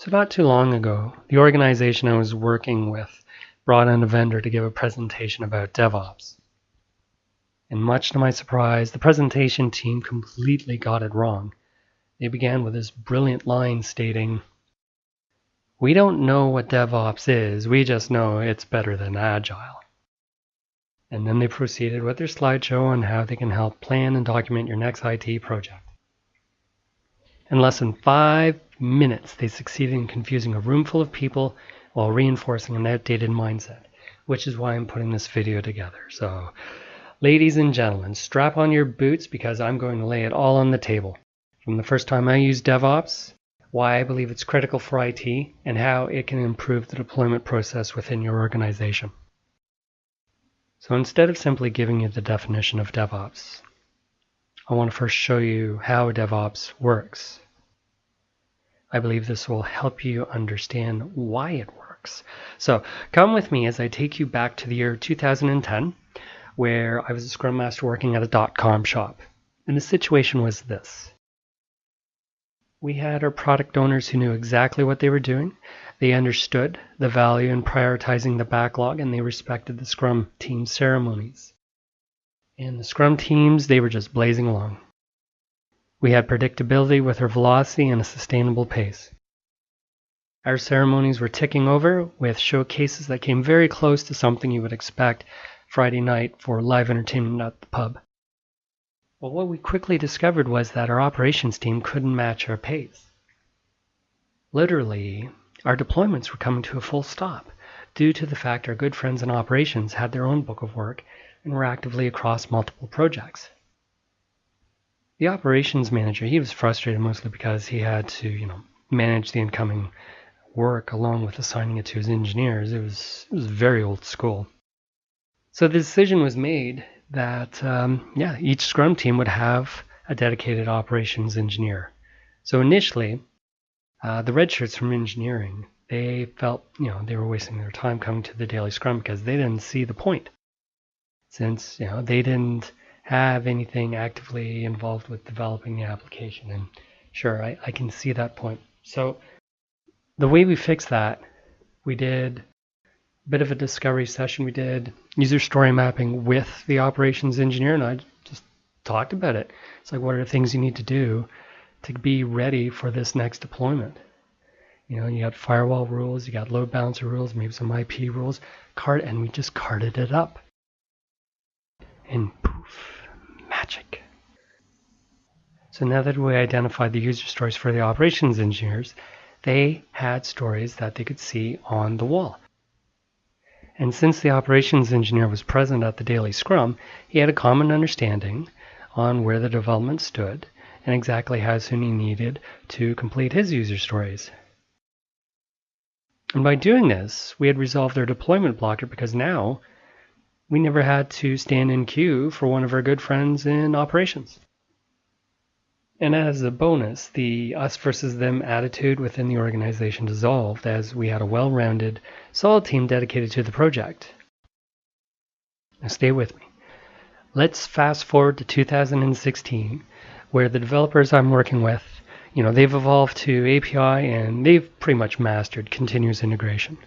So not too long ago, the organization I was working with brought in a vendor to give a presentation about DevOps. And much to my surprise, the presentation team completely got it wrong. They began with this brilliant line stating, "We don't know what DevOps is, we just know it's better than Agile." And then they proceeded with their slideshow on how they can help plan and document your next IT project. In less than 5 minutes, they succeeded in confusing a room full of people while reinforcing an outdated mindset, which is why I'm putting this video together. So, ladies and gentlemen, strap on your boots because I'm going to lay it all on the table. From the first time I used DevOps, why I believe it's critical for IT, and how it can improve the deployment process within your organization. So instead of simply giving you the definition of DevOps, I want to first show you how DevOps works. I believe this will help you understand why it works. So come with me as I take you back to the year 2010, where I was a Scrum Master working at a .com shop. And the situation was this. We had our product owners who knew exactly what they were doing. They understood the value in prioritizing the backlog, and they respected the Scrum team ceremonies. And the Scrum teams, they were just blazing along. We had predictability with our velocity and a sustainable pace. Our ceremonies were ticking over with showcases that came very close to something you would expect Friday night for live entertainment at the pub. Well, what we quickly discovered was that our operations team couldn't match our pace. Literally, our deployments were coming to a full stop due to the fact our good friends in operations had their own book of work and were actively across multiple projects. The operations manager, he was frustrated mostly because he had to, manage the incoming work along with assigning it to his engineers. It was very old school. So the decision was made that, each Scrum team would have a dedicated operations engineer. So initially, the red shirts from engineering, they felt, they were wasting their time coming to the daily Scrum because they didn't see the point. Since, they didn't have anything actively involved with developing the application. And sure, I can see that point. So the way we fixed that, we did a bit of a discovery session. We did user story mapping with the operations engineer, and I just talked about it. It's like, what are the things you need to do to be ready for this next deployment? You got firewall rules, you got load balancer rules, maybe some IP rules, and we just carted it up. And poof, magic. So now that we identified the user stories for the operations engineers, they had stories that they could see on the wall. And since the operations engineer was present at the daily Scrum, he had a common understanding on where the development stood and exactly how soon he needed to complete his user stories. And by doing this, we had resolved our deployment blocker because now we never had to stand in queue for one of our good friends in operations. And as a bonus, the us versus them attitude within the organization dissolved as we had a well-rounded, solid team dedicated to the project. Now stay with me. Let's fast forward to 2016, where the developers I'm working with, they've evolved to API and they've pretty much mastered continuous integration.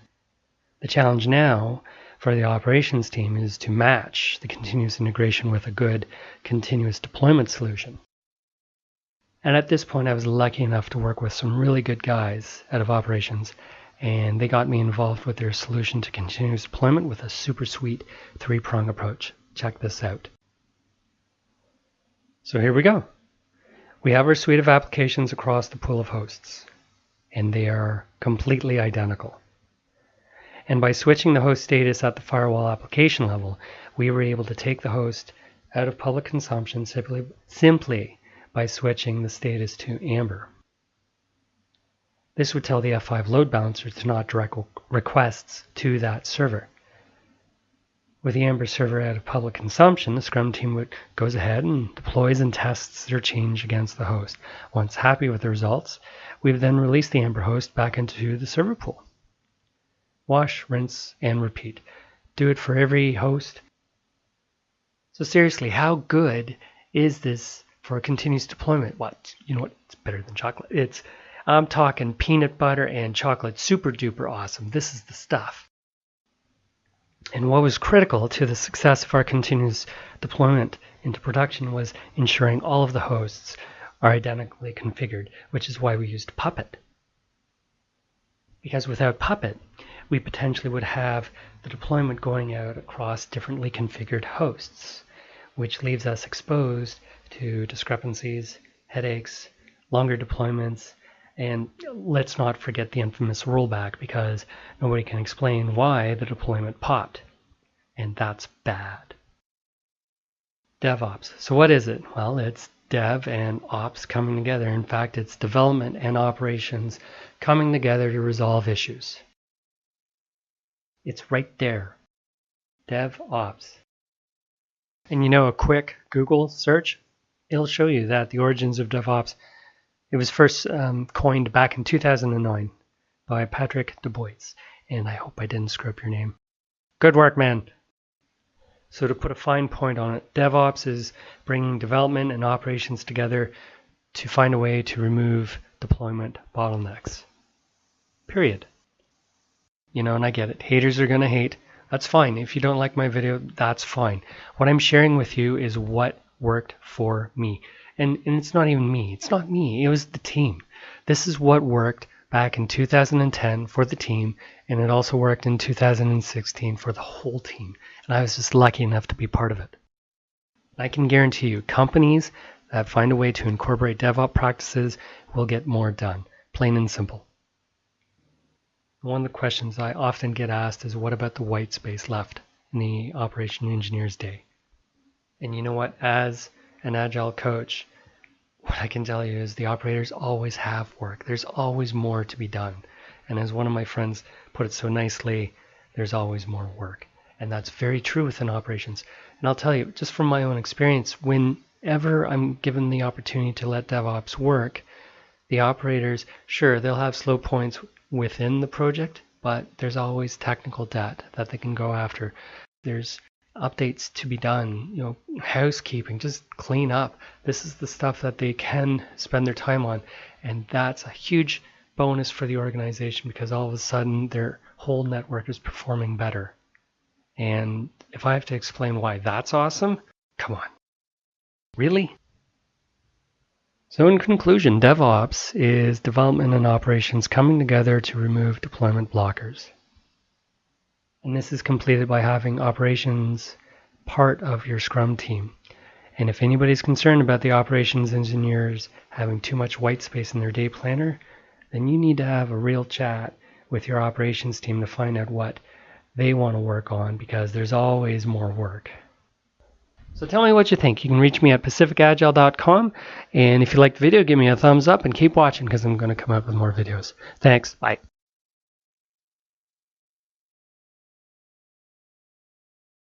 The challenge now for the operations team is to match the continuous integration with a good continuous deployment solution. And at this point, I was lucky enough to work with some really good guys out of operations, and they got me involved with their solution to continuous deployment with a super sweet 3-prong approach. Check this out. So here we go. We have our suite of applications across the pool of hosts, and they are completely identical. And by switching the host status at the firewall application level, we were able to take the host out of public consumption simply by switching the status to Amber. This would tell the F5 load balancer to not direct requests to that server. With the Amber server out of public consumption, the Scrum team goes ahead and deploys and tests their change against the host. Once happy with the results, we've then released the Amber host back into the server pool. Wash, rinse, and repeat. Do it for every host. So seriously, how good is this for a continuous deployment? It's better than chocolate. I'm talking peanut butter and chocolate, super duper awesome. This is the stuff. And what was critical to the success of our continuous deployment into production was ensuring all of the hosts are identically configured, which is why we used Puppet. Because without Puppet, we potentially would have the deployment going out across differently configured hosts, which leaves us exposed to discrepancies, headaches, longer deployments, and let's not forget the infamous rollback, because nobody can explain why the deployment popped. And that's bad. DevOps. So what is it? Well, it's dev and ops coming together. In fact, it's development and operations coming together to resolve issues. It's right there. DevOps. And you know, a quick Google search, it'll show you that the origins of DevOps, it was first coined back in 2009 by Patrick Du Bois. And I hope I didn't screw up your name. Good work, man. So to put a fine point on it, DevOps is bringing development and operations together to find a way to remove deployment bottlenecks. Period. You know, and I get it. Haters are going to hate. That's fine. If you don't like my video, that's fine. What I'm sharing with you is what worked for me. And it's not even me. It's not me. It was the team. This is what worked back in 2010 for the team, and it also worked in 2016 for the whole team. And I was just lucky enough to be part of it. I can guarantee you, companies that find a way to incorporate DevOps practices will get more done. Plain and simple. One of the questions I often get asked is, what about the white space left in the operation engineer's day? And you know what? As an Agile coach, what I can tell you is the operators always have work. There's always more to be done. And as one of my friends put it so nicely, there's always more work. And that's very true within operations. And I'll tell you, just from my own experience, whenever I'm given the opportunity to let DevOps work, the operators, sure, they'll have slow points within the project, but there's always technical debt that they can go after. There's updates to be done, you know, housekeeping, just clean up. This is the stuff that they can spend their time on, and that's a huge bonus for the organization, because all of a sudden their whole network is performing better. And if I have to explain why that's awesome, come on. Really? So in conclusion, DevOps is development and operations coming together to remove deployment blockers. And this is completed by having operations part of your Scrum team. And if anybody's concerned about the operations engineers having too much white space in their day planner, then you need to have a real chat with your operations team to find out what they want to work on, because there's always more work. So tell me what you think. You can reach me at pacificagile.com. And if you liked the video, give me a thumbs up and keep watching, because I'm going to come up with more videos. Thanks. Bye.